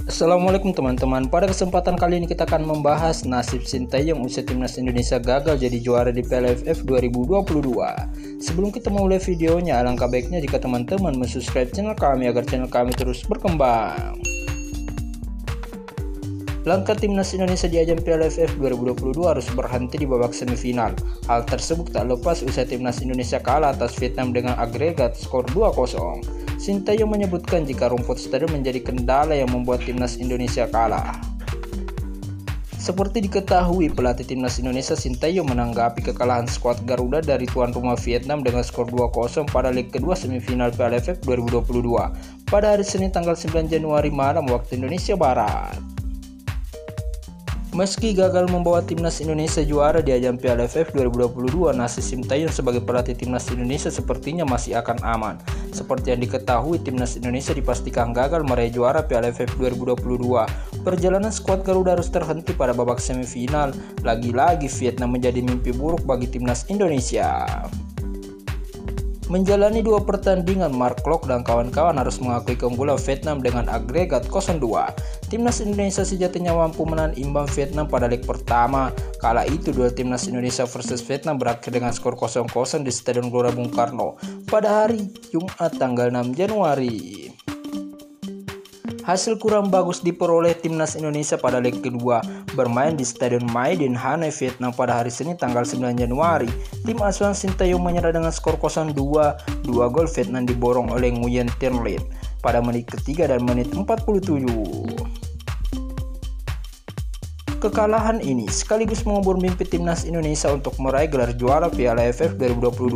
Assalamualaikum teman-teman. Pada kesempatan kali ini kita akan membahas nasib Sintayong usai timnas Indonesia gagal jadi juara di Piala AFF 2022. Sebelum kita mulai videonya, alangkah baiknya jika teman-teman subscribe channel kami agar channel kami terus berkembang. Langkah timnas Indonesia di ajang Piala AFF 2022 harus berhenti di babak semifinal. Hal tersebut tak lepas usai timnas Indonesia kalah atas Vietnam dengan agregat skor 2-0. Sintayong menyebutkan jika rumput stadion menjadi kendala yang membuat timnas Indonesia kalah. Seperti diketahui, pelatih timnas Indonesia Sintayong menanggapi kekalahan skuad Garuda dari tuan rumah Vietnam dengan skor 2-0 pada leg kedua semifinal Piala AFF 2022 pada hari Senin tanggal 9 Januari malam waktu Indonesia Barat. Meski gagal membawa timnas Indonesia juara di ajang Piala AFF 2022, nasib Sintayong sebagai pelatih timnas Indonesia sepertinya masih akan aman. Seperti yang diketahui, timnas Indonesia dipastikan gagal meraih juara Piala AFF 2022. Perjalanan skuad Garuda harus terhenti pada babak semifinal. Lagi-lagi Vietnam menjadi mimpi buruk bagi timnas Indonesia. Menjalani dua pertandingan, Mark Klok dan kawan-kawan harus mengakui keunggulan Vietnam dengan agregat 0-2. Timnas Indonesia sejatinya mampu menahan imbang Vietnam pada leg pertama. Kala itu duel timnas Indonesia versus Vietnam berakhir dengan skor 0-0 di Stadion Gelora Bung Karno pada hari Jumat tanggal 6 Januari. Hasil kurang bagus diperoleh timnas Indonesia pada leg kedua, bermain di Stadion Mai Dinh Hanoi, Vietnam pada hari Senin tanggal 9 Januari. Tim asuhan Sintayong menyerah dengan skor 0-2. Dua gol Vietnam diborong oleh Nguyen Thanh Le pada menit ketiga dan menit 47. Kekalahan ini sekaligus mengubur mimpi timnas Indonesia untuk meraih gelar juara Piala AFF 2022.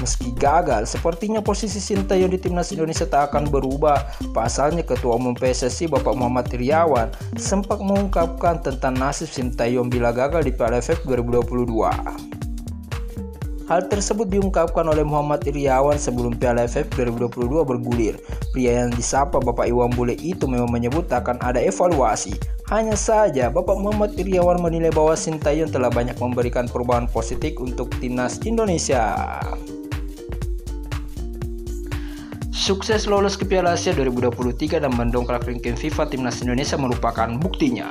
Meski gagal, sepertinya posisi Sintayong di timnas Indonesia tak akan berubah. Pasalnya, Ketua Umum PSSI Bapak Muhammad Iryawan sempat mengungkapkan tentang nasib Sintayong bila gagal di Piala AFF 2022. Hal tersebut diungkapkan oleh Muhammad Iryawan sebelum Piala AFF 2022 bergulir. Pria yang disapa Bapak Iwan Bule itu memang menyebut akan ada evaluasi. Hanya saja Bapak Muhammad Iryawan menilai bahwa Sintayong telah banyak memberikan perubahan positif untuk timnas Indonesia. Sukses lolos ke Piala Asia 2023 dan mendongkrak ranking FIFA timnas Indonesia merupakan buktinya.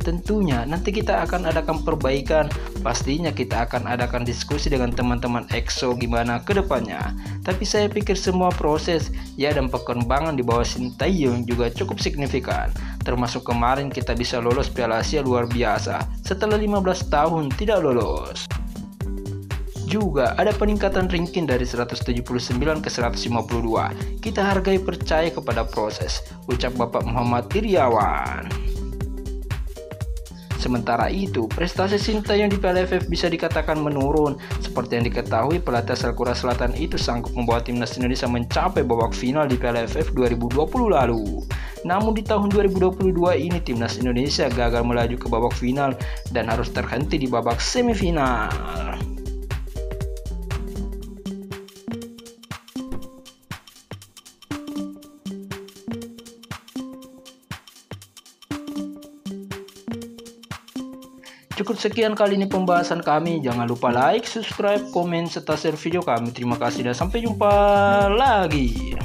Tentunya nanti kita akan adakan perbaikan. Pastinya kita akan adakan diskusi dengan teman-teman EXO gimana ke depannya. Tapi saya pikir semua proses dan perkembangan di bawah Sintayong juga cukup signifikan. Termasuk kemarin kita bisa lolos Piala Asia luar biasa setelah 15 tahun tidak lolos. Juga ada peningkatan ranking dari 179 ke 152. Kita hargai percaya kepada proses, ucap Bapak Muhammad Iryawan. Sementara itu, prestasi Sintayong di Piala AFF bisa dikatakan menurun. Seperti yang diketahui, pelatih asal Korea Selatan itu sanggup membawa timnas Indonesia mencapai babak final di Piala AFF 2020 lalu. Namun di tahun 2022 ini timnas Indonesia gagal melaju ke babak final dan harus terhenti di babak semifinal. Cukup sekian kali ini pembahasan kami. Jangan lupa like, subscribe, komen, serta share video kami. Terima kasih dan sampai jumpa lagi.